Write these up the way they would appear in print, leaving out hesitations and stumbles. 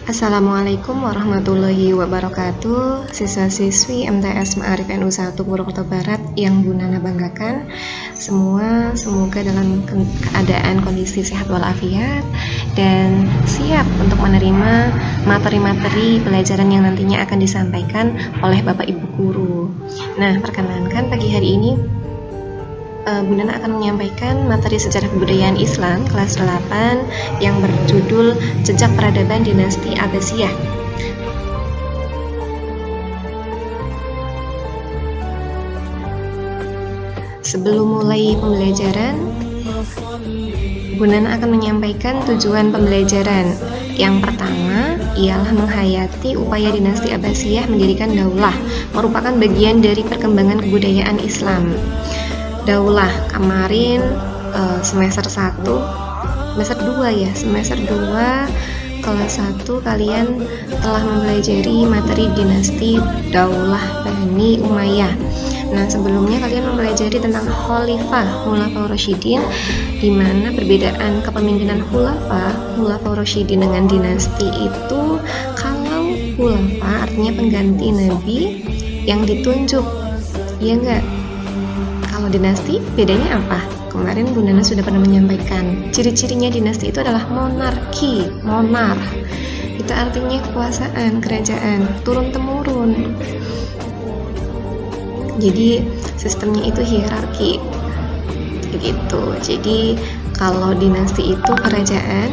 Assalamualaikum warahmatullahi wabarakatuh. Siswa-siswi MTS Ma'arif NU 1 Purwokerto Barat yang Bu Nana banggakan, semua semoga dalam keadaan kondisi sehat walafiat dan siap untuk menerima materi-materi pelajaran yang nantinya akan disampaikan oleh Bapak Ibu guru. Nah, perkenankan pagi hari ini Bu Nana akan menyampaikan materi sejarah kebudayaan Islam kelas 8 yang berjudul Jejak Peradaban Dinasti Abbasiyah. Sebelum mulai pembelajaran, Bu Nana akan menyampaikan tujuan pembelajaran. Yang pertama ialah menghayati upaya dinasti Abbasiyah mendirikan daulah, merupakan bagian dari perkembangan kebudayaan Islam. Daulah kemarin semester 1, semester 2 kelas 1 kalian telah mempelajari materi dinasti Daulah Bani Umayyah. Nah, sebelumnya kalian mempelajari tentang Khalifah Rasyidin, di mana perbedaan kepemimpinan Khulafa Rasyidin dengan dinasti itu, kalau Khulafa artinya pengganti nabi yang ditunjuk, ya enggak? Kalau dinasti bedanya apa? Kemarin Bu Nana sudah pernah menyampaikan ciri-cirinya dinasti itu adalah monarki, itu artinya kekuasaan, kerajaan turun-temurun. Jadi sistemnya itu hierarki gitu. Jadi kalau dinasti itu kerajaan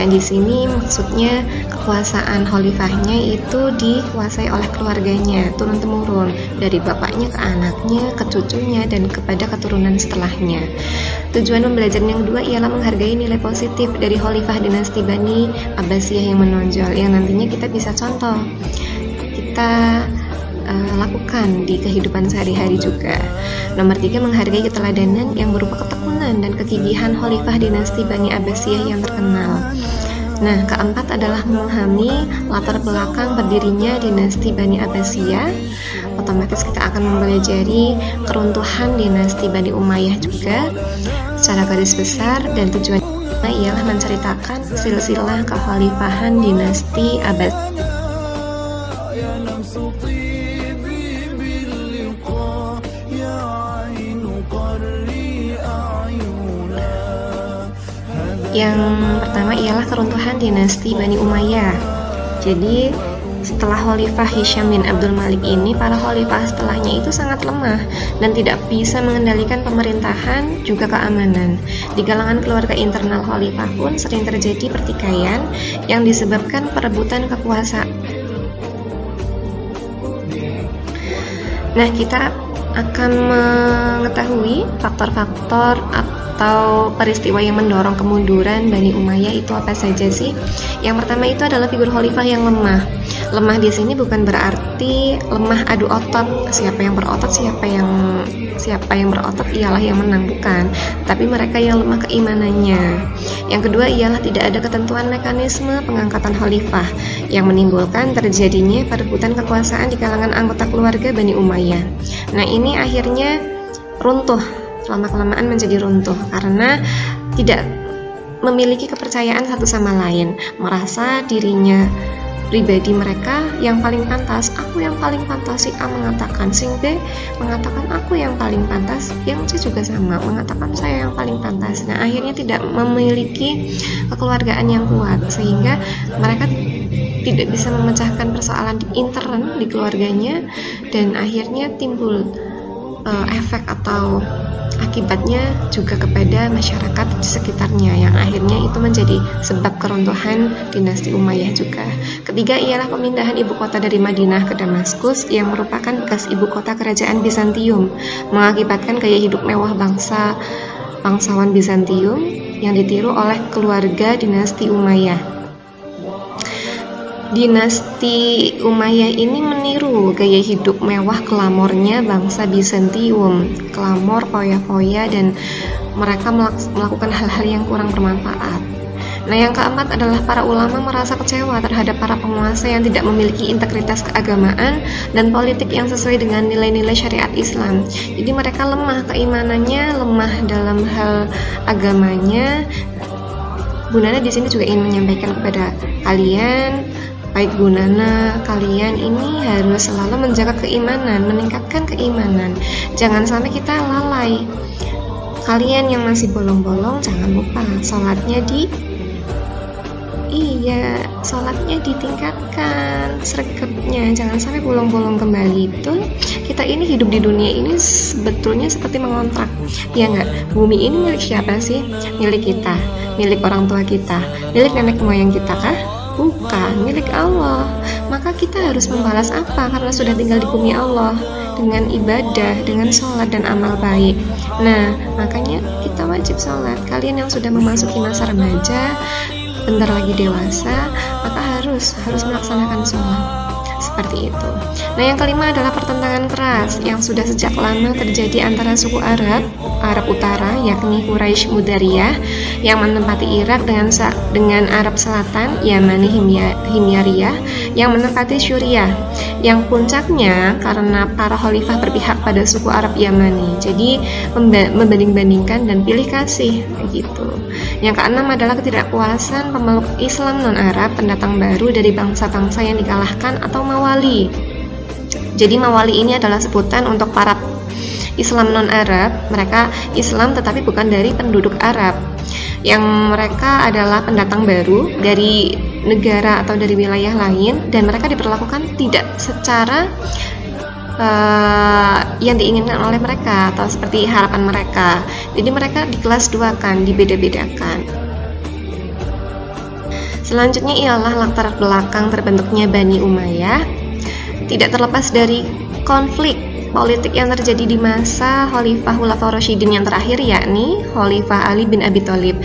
di sini maksudnya kekuasaan khalifahnya itu dikuasai oleh keluarganya turun-temurun, dari bapaknya ke anaknya, ke cucunya, dan kepada keturunan setelahnya. Tujuan pembelajaran yang kedua ialah menghargai nilai positif dari khalifah dinasti Bani Abbasiyah yang menonjol, yang nantinya kita bisa contoh, kita lakukan di kehidupan sehari-hari juga. Nomor 3, menghargai keteladanan yang berupa ketekunan dan kegigihan khalifah dinasti Bani Abbasiyah yang terkenal. Nah, keempat adalah memahami latar belakang berdirinya dinasti Bani Abbasiyah. Otomatis kita akan mempelajari keruntuhan dinasti Bani Umayyah juga secara garis besar, dan tujuannya ialah menceritakan silsilah kekhalifahan dinasti Abbasiyah. Yang pertama ialah keruntuhan dinasti Bani Umayyah. Jadi setelah Khalifah Hisham bin Abdul Malik ini, para khalifah setelahnya itu sangat lemah dan tidak bisa mengendalikan pemerintahan juga keamanan. Di kalangan keluarga internal khalifah pun sering terjadi pertikaian yang disebabkan perebutan kekuasaan. Nah, kita akan mengetahui faktor-faktor atau peristiwa yang mendorong kemunduran Bani Umayyah itu apa saja sih? Yang pertama itu adalah figur khalifah yang lemah. Lemah di sini bukan berarti lemah adu otot, siapa yang berotot ialah yang menang, bukan, tapi mereka yang lemah keimanannya. Yang kedua ialah tidak ada ketentuan mekanisme pengangkatan khalifah yang menimbulkan terjadinya perebutan kekuasaan di kalangan anggota keluarga Bani Umayyah. Nah, ini akhirnya runtuh, lama-kelamaan menjadi runtuh karena tidak memiliki kepercayaan satu sama lain, merasa dirinya pribadi mereka yang paling pantas. Aku yang paling pantas, si A mengatakan, si B mengatakan aku yang paling pantas, yang C juga sama mengatakan saya yang paling pantas. Nah, akhirnya tidak memiliki kekeluargaan yang kuat sehingga mereka tidak bisa memecahkan persoalan intern di keluarganya, dan akhirnya timbul efek atau akibatnya juga kepada masyarakat di sekitarnya, yang akhirnya itu menjadi sebab keruntuhan dinasti Umayyah juga. Ketiga ialah pemindahan ibu kota dari Madinah ke Damaskus yang merupakan bekas ibu kota kerajaan Bizantium, mengakibatkan gaya hidup mewah bangsawan Bizantium yang ditiru oleh keluarga dinasti Umayyah. Dinasti Umayyah ini meniru gaya hidup mewah glamornya bangsa Bizantium, glamor, foya-foya, dan mereka melakukan hal-hal yang kurang bermanfaat. Nah, yang keempat adalah para ulama merasa kecewa terhadap para penguasa yang tidak memiliki integritas keagamaan dan politik yang sesuai dengan nilai-nilai syariat Islam. Jadi mereka lemah keimanannya, lemah dalam hal agamanya, Bu Nana di sini juga ingin menyampaikan kepada kalian, baik Bu Nana, kalian ini harus selalu menjaga keimanan, meningkatkan keimanan. Jangan sampai kita lalai. Kalian yang masih bolong-bolong, jangan lupa sholatnya sholatnya ditingkatkan, sregepnya, jangan sampai bolong-bolong kembali. Betul, kita ini hidup di dunia ini sebetulnya seperti mengontrak, ya nggak? Bumi ini milik siapa sih? Milik kita, milik orang tua kita, milik nenek moyang kita kah? Bukan, milik Allah. Maka kita harus membalas apa? Karena sudah tinggal di bumi Allah, dengan ibadah, dengan sholat dan amal baik. Nah, makanya kita wajib sholat. Kalian yang sudah memasuki masa remaja, bentar lagi dewasa, maka harus melaksanakan sholat seperti itu. Nah, yang kelima adalah pertentangan keras yang sudah sejak lama terjadi antara suku Arab Utara, yakni Quraisy Mudariyah yang menempati Irak dengan Arab Selatan, Yamani Himyariyah yang menempati Syuriah, yang puncaknya karena para khalifah berpihak pada suku Arab Yamani. Jadi membanding-bandingkan dan pilih kasih begitu. Yang keenam adalah ketidakpuasan pemeluk Islam non-Arab, pendatang baru dari bangsa-bangsa yang dikalahkan atau mawali. Jadi mawali ini adalah sebutan untuk para Islam non-Arab. Mereka Islam tetapi bukan dari penduduk Arab, yang mereka adalah pendatang baru dari negara atau dari wilayah lain, dan mereka diperlakukan tidak secara yang diinginkan oleh mereka atau seperti harapan mereka. Jadi mereka di kelas 2 kan, dibeda-bedakan. Selanjutnya ialah latar belakang terbentuknya Bani Umayyah. Tidak terlepas dari konflik politik yang terjadi di masa Khalifah Khulafaur Rasyidin yang terakhir, yakni Khalifah Ali bin Abi Thalib.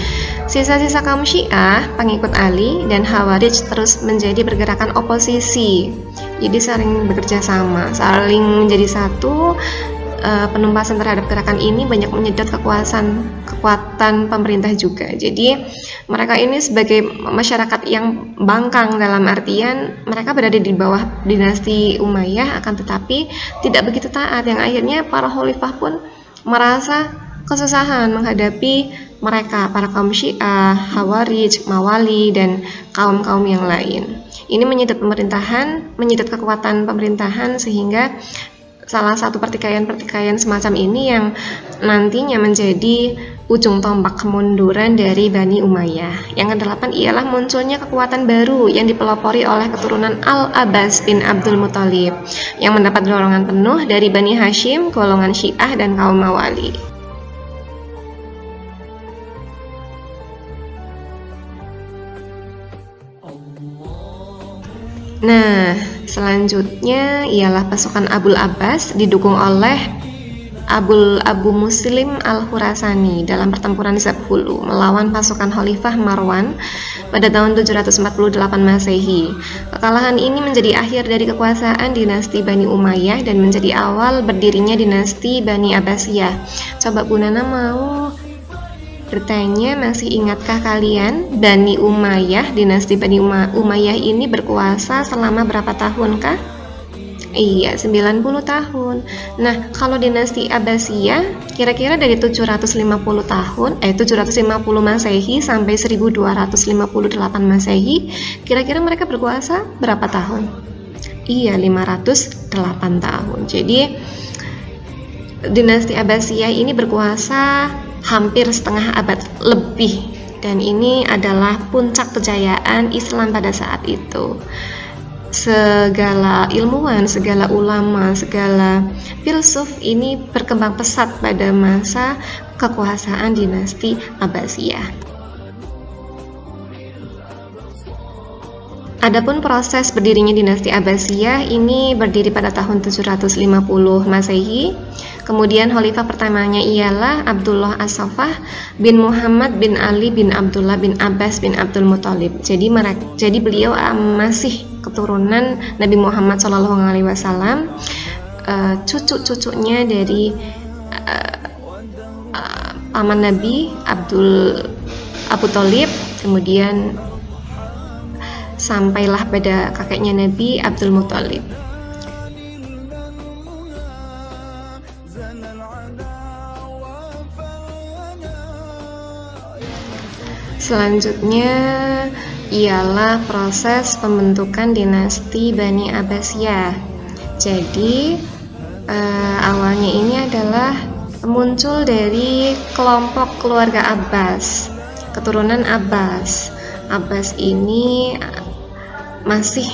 Sisa-sisa kaum Syiah, pengikut Ali, dan Khawarij terus menjadi pergerakan oposisi. Jadi saling bekerja sama, saling menjadi satu. Penumpasan terhadap gerakan ini banyak menyedot kekuatan pemerintah juga. Jadi mereka ini sebagai masyarakat yang bangkang, dalam artian mereka berada di bawah dinasti Umayyah, akan tetapi tidak begitu taat, yang akhirnya para khalifah pun merasa kesusahan menghadapi mereka, para kaum Syiah, Khawarij, Mawali, dan kaum-kaum yang lain. Ini menyedot kekuatan pemerintahan, sehingga salah satu pertikaian semacam ini yang nantinya menjadi ujung tombak kemunduran dari Bani Umayyah. Yang kedelapan ialah munculnya kekuatan baru yang dipelopori oleh keturunan Al-Abbas bin Abdul Muthalib yang mendapat dorongan penuh dari Bani Hashim, golongan Syiah, dan kaum Mawali. Nah, selanjutnya ialah pasukan Abul Abbas didukung oleh Abu Muslim Al-Khurasani dalam pertempuran Zabhulu melawan pasukan Khalifah Marwan pada tahun 748 Masehi. Kekalahan ini menjadi akhir dari kekuasaan dinasti Bani Umayyah dan menjadi awal berdirinya dinasti Bani Abbasiyah. Coba Bu Nana mau bertanya, masih ingatkah kalian Bani Umayyah, dinasti Bani Umayyah ini berkuasa selama berapa tahun kah? Iya, 90 tahun. Nah, kalau dinasti Abbasiyah kira-kira dari 750 Masehi sampai 1258 Masehi, kira-kira mereka berkuasa berapa tahun? Iya, 508 tahun. Jadi dinasti Abbasiyah ini berkuasa hampir setengah abad lebih, dan ini adalah puncak kejayaan Islam pada saat itu. Segala ilmuwan, segala ulama, segala filsuf ini berkembang pesat pada masa kekuasaan dinasti Abbasiyah. Adapun proses berdirinya dinasti Abbasiyah ini berdiri pada tahun 750 Masehi. Kemudian khalifah pertamanya ialah Abdullah As-Saffah bin Muhammad bin Ali bin Abdullah bin Abbas bin Abdul Muthalib. Jadi beliau masih keturunan Nabi Muhammad SAW, cucu-cucunya dari paman Nabi Abu Thalib, kemudian sampailah pada kakeknya Nabi Abdul Muthalib. Selanjutnya ialah proses pembentukan dinasti Bani Abbasiyah. Jadi awalnya ini adalah muncul dari kelompok keluarga Abbas, keturunan Abbas. Abbas ini masih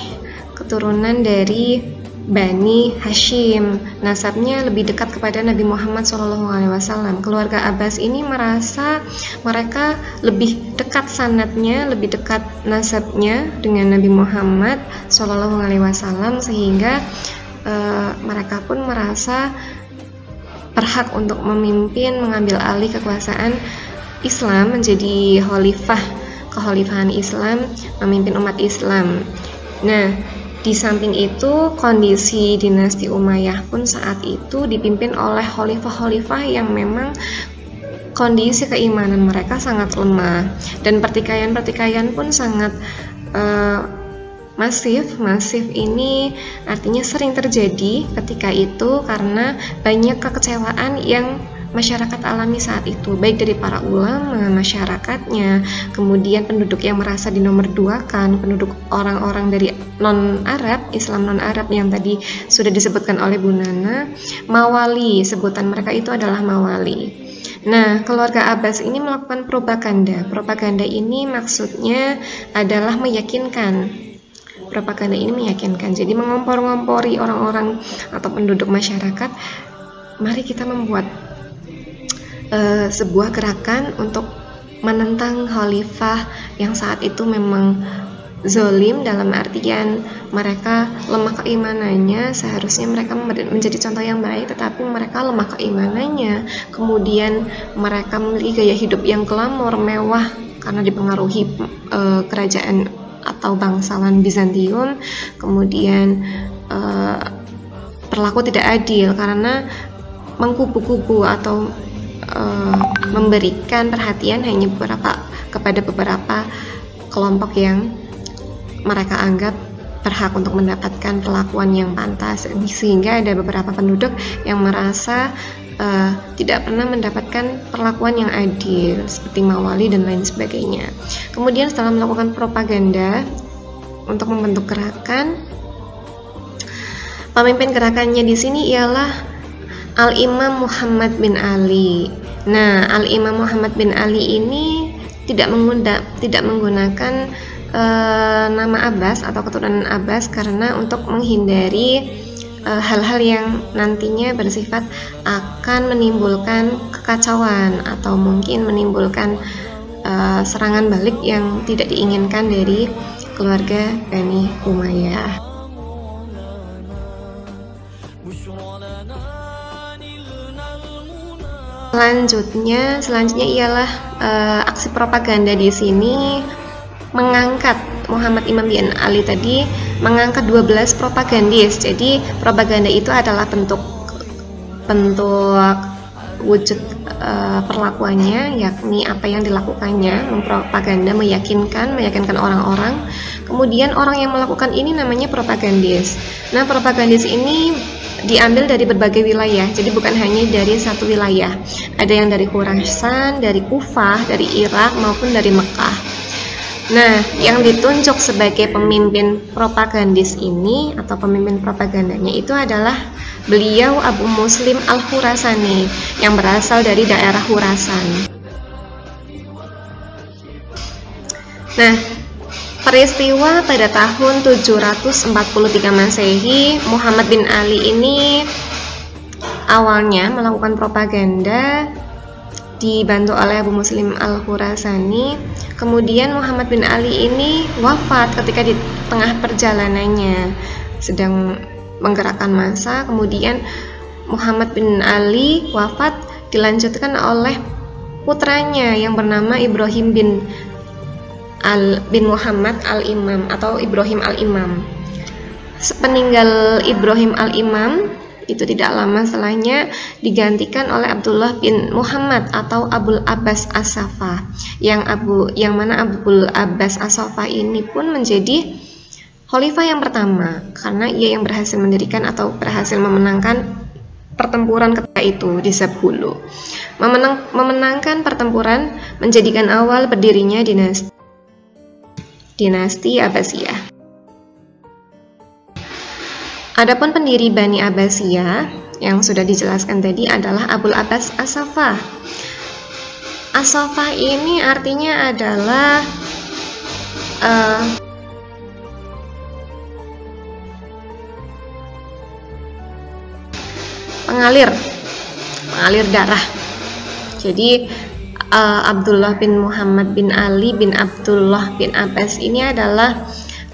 keturunan dari Bani Hashim, nasabnya lebih dekat kepada Nabi Muhammad SAW. Keluarga Abbas ini merasa mereka lebih dekat sanadnya, lebih dekat nasabnya dengan Nabi Muhammad SAW, sehingga mereka pun merasa berhak untuk memimpin, mengambil alih kekuasaan Islam, menjadi khalifah, kekhalifahan Islam, memimpin umat Islam. Nah, di samping itu, kondisi dinasti Umayyah pun saat itu dipimpin oleh khalifah-khalifah yang memang kondisi keimanan mereka sangat lemah, dan pertikaian-pertikaian pun sangat masif ini artinya sering terjadi ketika itu karena banyak kekecewaan yang masyarakat alami saat itu, baik dari para ulama, masyarakatnya, kemudian penduduk yang merasa dinomorduakan, penduduk orang-orang dari non-Arab, Islam non-Arab yang tadi sudah disebutkan oleh Bu Nana, Mawali, sebutan mereka itu adalah Mawali. Nah, keluarga Abbas ini melakukan propaganda. Propaganda ini maksudnya adalah meyakinkan. Propaganda ini meyakinkan, jadi mengompor-ngompori orang-orang atau penduduk masyarakat, mari kita membuat sebuah gerakan untuk menentang khalifah yang saat itu memang zolim, dalam artian mereka lemah keimanannya. Seharusnya mereka menjadi contoh yang baik, tetapi mereka lemah keimanannya. Kemudian mereka memiliki gaya hidup yang glamor, mewah karena dipengaruhi kerajaan atau bangsawan Bizantium. Kemudian berlaku tidak adil karena mengkubu-kubu atau memberikan perhatian hanya kepada beberapa kelompok yang mereka anggap berhak untuk mendapatkan perlakuan yang pantas, sehingga ada beberapa penduduk yang merasa tidak pernah mendapatkan perlakuan yang adil seperti Mawali dan lain sebagainya. Kemudian setelah melakukan propaganda untuk membentuk gerakan, pemimpin gerakannya di sini ialah Al-Imam Muhammad bin Ali. Nah, Al-Imam Muhammad bin Ali ini tidak menggunakan nama Abbas atau keturunan Abbas karena untuk menghindari hal-hal yang nantinya bersifat akan menimbulkan kekacauan atau mungkin menimbulkan serangan balik yang tidak diinginkan dari keluarga Bani Umayyah. Selanjutnya ialah aksi propaganda di sini mengangkat Muhammad Imam bin Ali tadi mengangkat 12 propagandis. Jadi propaganda itu adalah bentuk wujud perlakuannya, yakni apa yang dilakukannya, mempropaganda, meyakinkan orang-orang. Kemudian orang yang melakukan ini namanya propagandis. Nah, propagandis ini diambil dari berbagai wilayah, jadi bukan hanya dari satu wilayah. Ada yang dari Khurasan, dari Kufah, dari Irak maupun dari Mekah. Nah, yang ditunjuk sebagai pemimpin propagandis ini atau pemimpin propagandanya itu adalah beliau Abu Muslim Al-Khurasani yang berasal dari daerah Khurasan. Nah, peristiwa pada tahun 743 Masehi, Muhammad bin Ali ini awalnya melakukan propaganda dibantu oleh Abu Muslim Al-Khurasani. Kemudian Muhammad bin Ali ini wafat ketika di tengah perjalanannya sedang menggerakkan massa. Kemudian Muhammad bin Ali wafat dilanjutkan oleh putranya yang bernama Ibrahim bin Muhammad Al-Imam atau Ibrahim Al-Imam. Sepeninggal Ibrahim Al-Imam itu tidak lama setelahnya digantikan oleh Abdullah bin Muhammad atau Abul Abbas As-Saffah, yang mana Abul Abbas As-Saffah ini pun menjadi khalifah yang pertama karena ia yang berhasil mendirikan atau berhasil memenangkan pertempuran ketika itu di Zabhulu. Memenangkan pertempuran menjadikan awal berdirinya dinasti Abbasiyah. Adapun pendiri Bani Abbasiyah yang sudah dijelaskan tadi adalah Abul Abbas As-Saffah. As-Saffah ini artinya adalah pengalir darah. Jadi Abdullah bin Muhammad bin Ali bin Abdullah bin Abbas ini adalah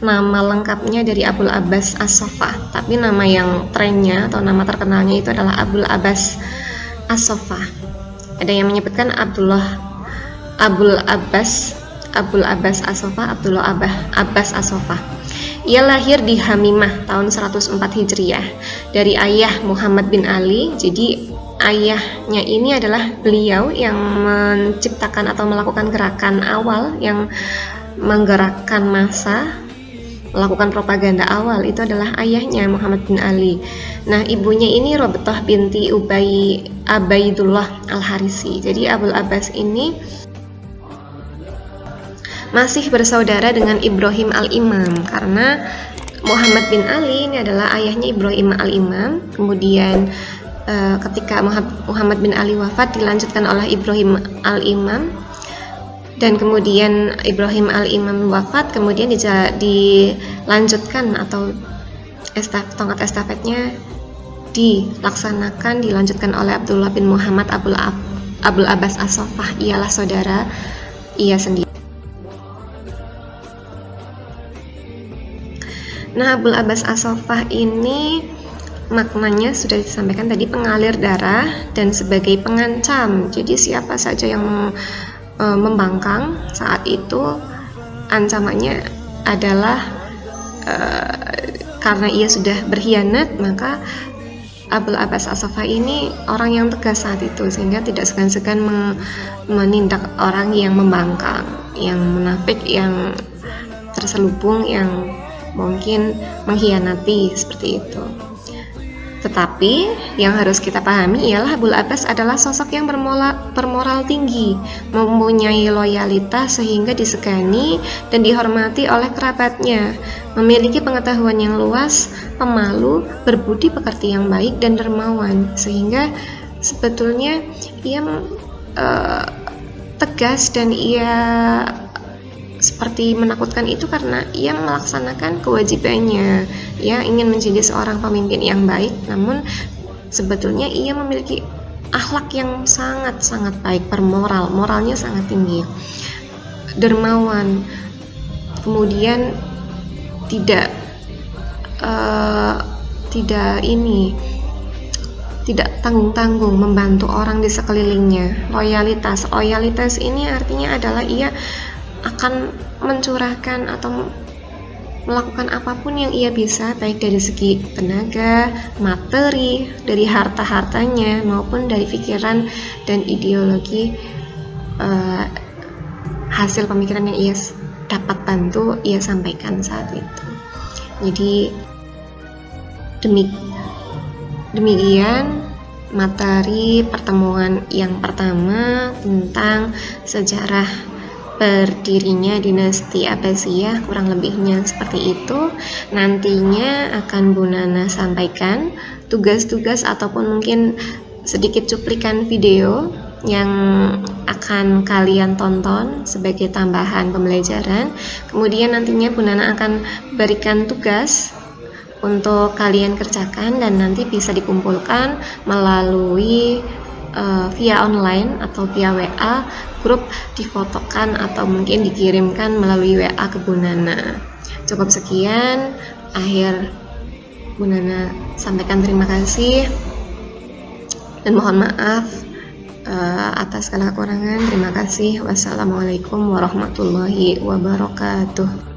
nama lengkapnya dari Abul Abbas As-Saffah, tapi nama yang trennya atau nama terkenalnya itu adalah Abul Abbas As-Saffah. Ada yang menyebutkan Abul Abbas As-Saffah, Abdullah Abbas As-Saffah. Ia lahir di Hamimah tahun 104 Hijriah dari ayah Muhammad bin Ali. Jadi ayahnya ini adalah beliau yang menciptakan atau melakukan gerakan awal yang menggerakkan massa, melakukan propaganda awal, itu adalah ayahnya Muhammad bin Ali. Nah, ibunya ini Robetoh binti Ubaidullah Al-Harisi. Jadi Abul Abbas ini masih bersaudara dengan Ibrahim Al-Imam, karena Muhammad bin Ali ini adalah ayahnya Ibrahim Al-Imam. Kemudian ketika Muhammad bin Ali wafat dilanjutkan oleh Ibrahim Al-Imam, dan kemudian Ibrahim Al-Imam wafat, kemudian dilanjutkan atau tongkat estafetnya dilanjutkan oleh Abdullah bin Muhammad Abul Abbas As-Saffah. Ialah saudara ia sendiri. Nah, Abul Abbas As-Saffah ini maknanya sudah disampaikan tadi, pengalir darah dan sebagai pengancam. Jadi siapa saja yang membangkang saat itu, ancamannya adalah karena ia sudah berkhianat, maka Abul Abbas As-Saffah ini orang yang tegas saat itu, sehingga tidak segan-segan menindak orang yang membangkang, yang munafik, yang terselubung, yang mungkin mengkhianati, seperti itu. Tetapi yang harus kita pahami ialah Abul Abbas adalah sosok yang bermoral tinggi, mempunyai loyalitas sehingga disegani dan dihormati oleh kerabatnya, memiliki pengetahuan yang luas, pemalu, berbudi pekerti yang baik dan dermawan, sehingga sebetulnya ia tegas dan ia seperti menakutkan itu karena ia melaksanakan kewajibannya. Ia ingin menjadi seorang pemimpin yang baik, namun sebetulnya ia memiliki akhlak yang sangat-sangat baik, moralnya sangat tinggi, dermawan, kemudian tidak tanggung-tanggung membantu orang di sekelilingnya. Loyalitas ini artinya adalah ia akan mencurahkan atau melakukan apapun yang ia bisa, baik dari segi tenaga, materi, dari harta-hartanya, maupun dari pikiran dan ideologi hasil pemikiran yang ia dapat bantu, ia sampaikan saat itu. Jadi demikian materi pertemuan yang pertama tentang sejarah berdirinya dinasti Abbasiyah, kurang lebihnya seperti itu. Nantinya akan Bu Nana sampaikan tugas-tugas ataupun mungkin sedikit cuplikan video yang akan kalian tonton sebagai tambahan pembelajaran. Kemudian nantinya Bu Nana akan berikan tugas untuk kalian kerjakan dan nanti bisa dikumpulkan melalui via online atau via WA, grup difotokan atau mungkin dikirimkan melalui WA ke Bu Nana. Cukup sekian, akhir Bu Nana sampaikan terima kasih dan mohon maaf atas segala kekurangan. Terima kasih. Wassalamualaikum warahmatullahi wabarakatuh.